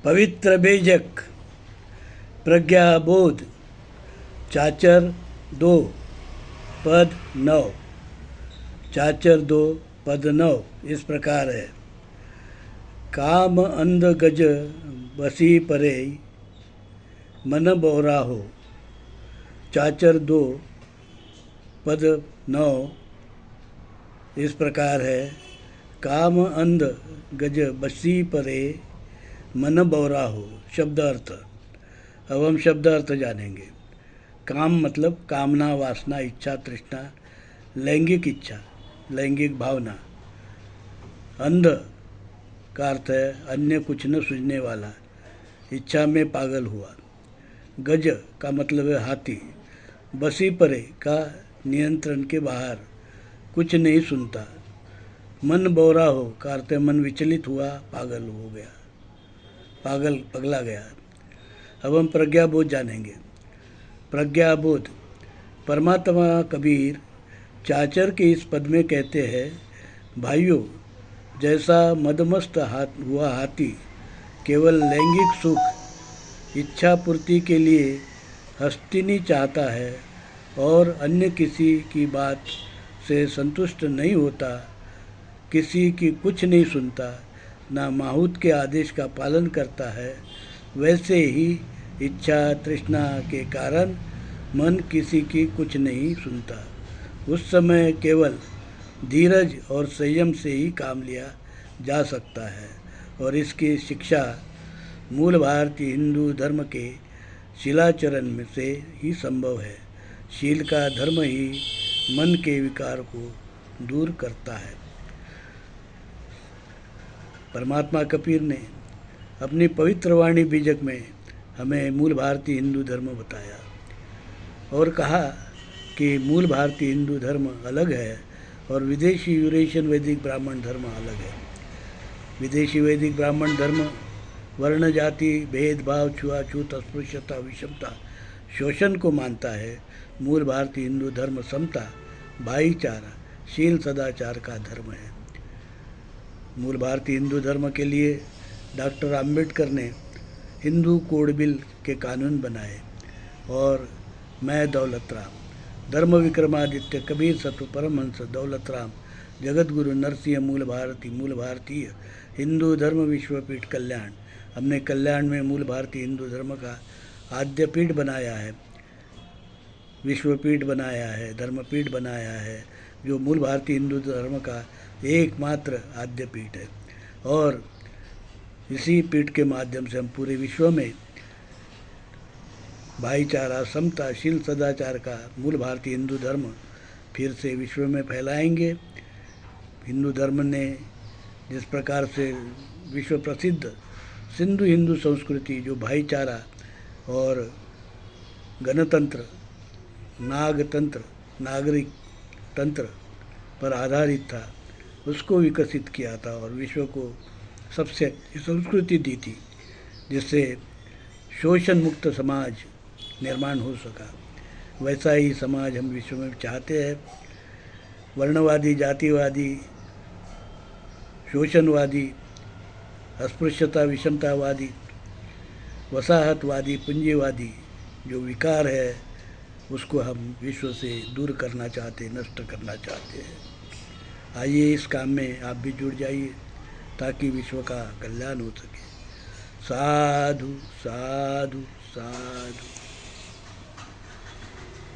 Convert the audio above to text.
पवित्र बीजक, प्रज्ञाबोध, चाचर 2 पद 9। चाचर 2 पद 9 इस प्रकार है। काम अंध गज बसी परे, मन बोरा हो। चाचर 2 पद 9 इस प्रकार है। काम अंध गज बसी परे, मन बोरा हो। शब्द अर्थ। अब हम शब्द अर्थ जानेंगे। काम मतलब कामना, वासना, इच्छा, तृष्णा, लैंगिक इच्छा, लैंगिक भावना। अंध का अर्थ है अन्य कुछ न सूझने वाला, इच्छा में पागल हुआ। गज का मतलब है हाथी। बसी परे का नियंत्रण के बाहर, कुछ नहीं सुनता। मन बोरा हो का अर्थ है मन विचलित हुआ, पागल हो गया, पगला गया। अब हम प्रज्ञाबोध जानेंगे। प्रज्ञाबोध। परमात्मा कबीर चाचर के इस पद में कहते हैं, भाइयों, जैसा मदमस्त हुआ हाथी केवल लैंगिक सुख, इच्छा पूर्ति के लिए हस्तिनी चाहता है और अन्य किसी की बात से संतुष्ट नहीं होता, किसी की कुछ नहीं सुनता, ना माहूत के आदेश का पालन करता है, वैसे ही इच्छा तृष्णा के कारण मन किसी की कुछ नहीं सुनता। उस समय केवल धीरज और संयम से ही काम लिया जा सकता है और इसकी शिक्षा मूल भारतीय हिंदू धर्म के शीलाचरण में से ही संभव है। शील का धर्म ही मन के विकार को दूर करता है। परमात्मा कबीर ने अपनी पवित्र वाणी बीजक में हमें मूल भारतीय हिंदू धर्म बताया और कहा कि मूल भारतीय हिंदू धर्म अलग है और विदेशी यूरेशियन वैदिक ब्राह्मण धर्म अलग है। विदेशी वैदिक ब्राह्मण धर्म वर्ण जाति भेदभाव, छुआछूत, अस्पृश्यता, विषमता, शोषण को मानता है। मूल भारतीय हिंदू धर्म समता, भाईचारा, शील सदाचार का धर्म है। मूल भारतीय हिंदू धर्म के लिए डॉक्टर अंबेडकर ने हिंदू कोड बिल के कानून बनाए और मैं दौलत राम, धर्म विक्रमादित्य कबीर सत्व परमहंस दौलत राम, जगत गुरु नरसिंह मूल भारतीय हिंदू धर्म विश्वपीठ कल्याण। हमने कल्याण में मूल भारतीय हिंदू धर्म का आद्यपीठ बनाया है, विश्वपीठ बनाया है, धर्मपीठ बनाया है, जो मूल भारतीय हिंदू धर्म का एकमात्र आद्यपीठ है। और इसी पीठ के माध्यम से हम पूरे विश्व में भाईचारा, समता, शील सदाचार का मूल भारतीय हिंदू धर्म फिर से विश्व में फैलाएंगे। हिंदू धर्म ने जिस प्रकार से विश्व प्रसिद्ध सिंधु हिंदू संस्कृति, जो भाईचारा और गणतंत्र, नागतंत्र, नागरिक तंत्र पर आधारित था, उसको विकसित किया था और विश्व को सबसे अच्छी संस्कृति दी थी, जिससे शोषण मुक्त समाज निर्माण हो सका। वैसा ही समाज हम विश्व में चाहते हैं। वर्णवादी, जातिवादी, शोषणवादी, अस्पृश्यता, विषमतावादी, वसाहतवादी, पूंजीवादी जो विकार है, उसको हम विश्व से दूर करना चाहते, नष्ट करना चाहते हैं। आइए इस काम में आप भी जुड़ जाइए ताकि विश्व का कल्याण हो सके। साधु साधु साधु।